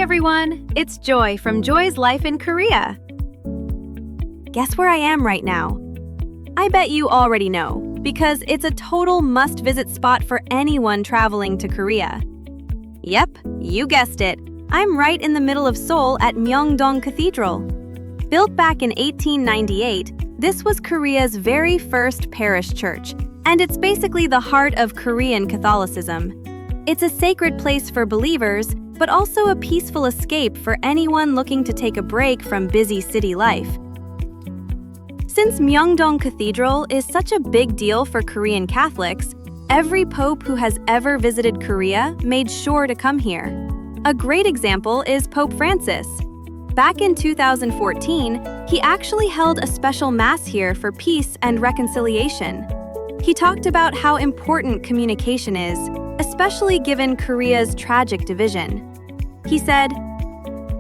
everyone, it's Joy from Joy's Life in Korea. Guess where I am right now? I bet you already know, because it's a total must-visit spot for anyone traveling to Korea. Yep, you guessed it. I'm right in the middle of Seoul at Myeongdong Cathedral. Built back in 1898, this was Korea's very first parish church, and it's basically the heart of Korean Catholicism. It's a sacred place for believers, but also a peaceful escape for anyone looking to take a break from busy city life. Since Myeongdong Cathedral is such a big deal for Korean Catholics, every pope who has ever visited Korea made sure to come here. A great example is Pope Francis. Back in 2014, he actually held a special mass here for peace and reconciliation. He talked about how important communication is, especially given Korea's tragic division. He said,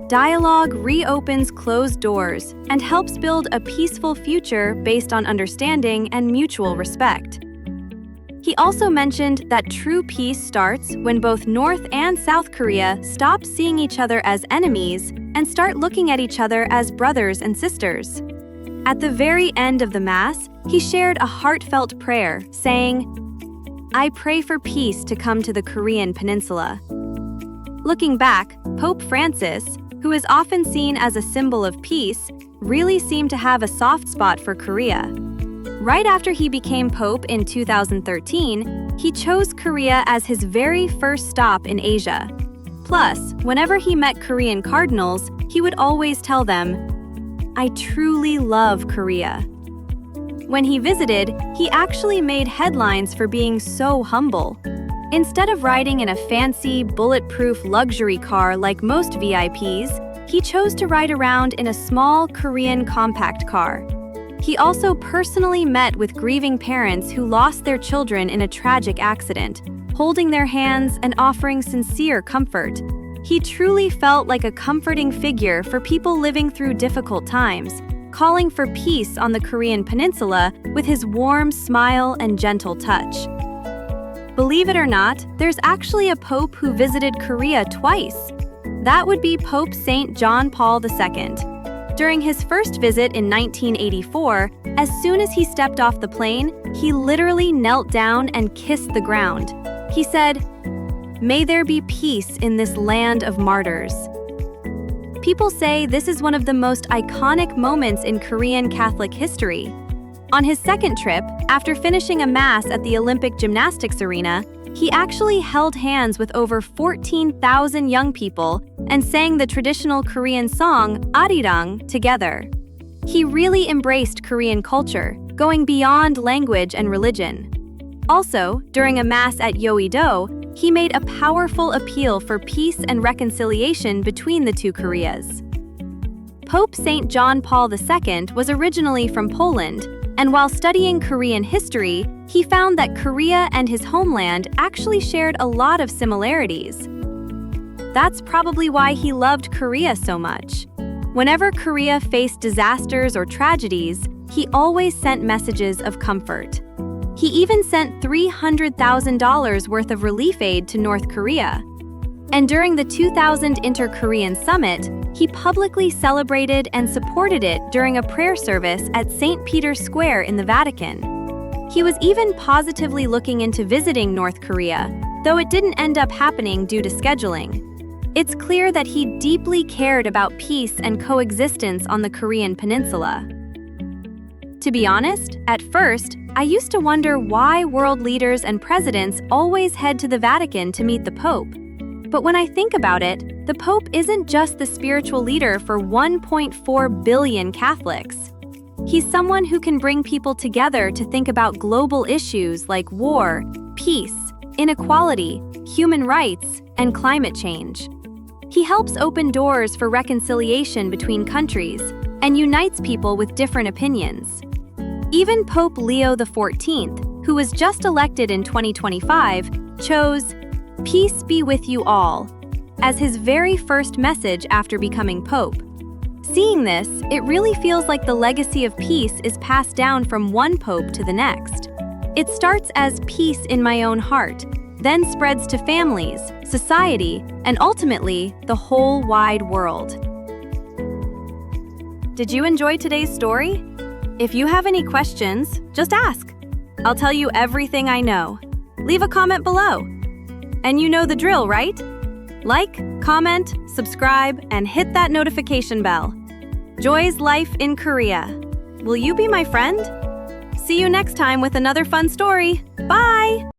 "Dialogue reopens closed doors and helps build a peaceful future based on understanding and mutual respect." He also mentioned that true peace starts when both North and South Korea stop seeing each other as enemies and start looking at each other as brothers and sisters. At the very end of the Mass, he shared a heartfelt prayer, saying, "I pray for peace to come to the Korean peninsula." Looking back, Pope Francis, who is often seen as a symbol of peace, really seemed to have a soft spot for Korea. Right after he became Pope in 2013, he chose Korea as his very first stop in Asia. Plus, whenever he met Korean cardinals, he would always tell them, "I truly love Korea." When he visited, he actually made headlines for being so humble. Instead of riding in a fancy, bulletproof luxury car like most VIPs, he chose to ride around in a small Korean compact car. He also personally met with grieving parents who lost their children in a tragic accident, holding their hands and offering sincere comfort. He truly felt like a comforting figure for people living through difficult times, calling for peace on the Korean peninsula with his warm smile and gentle touch. Believe it or not, there's actually a pope who visited Korea twice. That would be Pope St. John Paul II. During his first visit in 1984, as soon as he stepped off the plane, he literally knelt down and kissed the ground. He said, "May there be peace in this land of martyrs." People say this is one of the most iconic moments in Korean Catholic history. On his second trip, after finishing a mass at the Olympic gymnastics arena, he actually held hands with over 14,000 young people and sang the traditional Korean song Arirang together. He really embraced Korean culture, going beyond language and religion. Also, during a mass at Yeouido, he made a powerful appeal for peace and reconciliation between the two Koreas. Pope St. John Paul II was originally from Poland, and while studying Korean history, he found that Korea and his homeland actually shared a lot of similarities. That's probably why he loved Korea so much. Whenever Korea faced disasters or tragedies, he always sent messages of comfort. He even sent $300,000 worth of relief aid to North Korea. And during the 2000 Inter-Korean Summit, he publicly celebrated and supported it during a prayer service at St. Peter's Square in the Vatican. He was even positively looking into visiting North Korea, though it didn't end up happening due to scheduling. It's clear that he deeply cared about peace and coexistence on the Korean peninsula. To be honest, at first, I used to wonder why world leaders and presidents always head to the Vatican to meet the Pope. But when I think about it, the Pope isn't just the spiritual leader for 1.4 billion Catholics. He's someone who can bring people together to think about global issues like war, peace, inequality, human rights, and climate change. He helps open doors for reconciliation between countries and unites people with different opinions. Even Pope Leo XIV, who was just elected in 2025, chose "Peace be with you all" as his very first message after becoming Pope. Seeing this, it really feels like the legacy of peace is passed down from one Pope to the next. It starts as "peace in my own heart," then spreads to families, society, and ultimately, the whole wide world. Did you enjoy today's story? If you have any questions, just ask. I'll tell you everything I know. Leave a comment below. And you know the drill, right? Like, comment, subscribe, and hit that notification bell. Joy's Life in Korea. Will you be my friend? See you next time with another fun story. Bye!